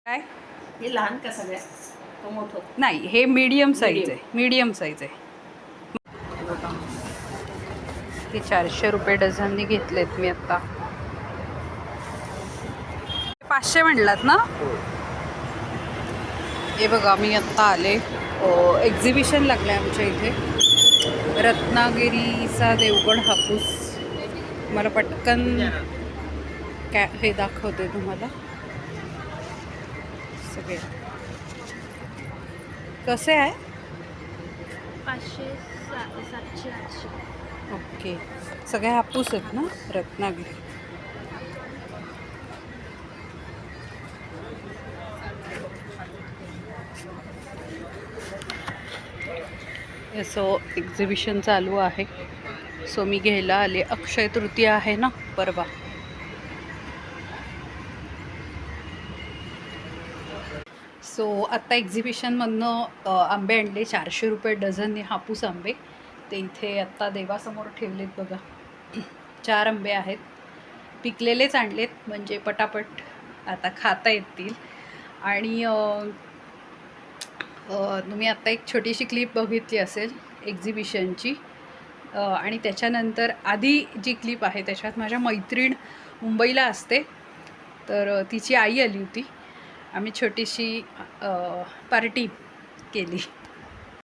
काय हे लहान का सगळ्या तो मोठं नाही, हे मीडियम साईज आहे. मीडियम साईज आहे. हे 400 रुपये डझननी घेतलेत मी आत्ता. 500 म्हणलात ना? हे बघा, मी आत्ता आले. एक्झिबिशन लागलं आहे आमच्या इथे, रत्नागिरीचा देवगड हापूस. मला पटकन हे दाखवते तुम्हाला सगळे कसे आहे. 500, 700, 800. ओके, सगळे हापूस आहेत ना रत्नागिरी. असं एक्झिबिशन चालू आहे. सो मी घ्यायला आले. अक्षय तृतीया आहे ना परवा. सो आत्ता एक्झिबिशनमधनं आंबे आणले. 400 रुपये डझनने हापूस आंबे. ते इथे आत्ता देवासमोर ठेवलेत बघा. 4 आंबे आहेत. पिकलेलेच आणलेत म्हणजे पटापट आता खाता येतील. आणि तुम्ही आत्ता एक छोटीशी क्लिप बघितली असेल एक्झिबिशनची. आणि त्याच्यानंतर आधी जी क्लिप आहे त्याच्यात माझ्या मैत्रीण मुंबईला असते, तर तिची आई आली होती. आम्ही छोटीशी पार्टी केली.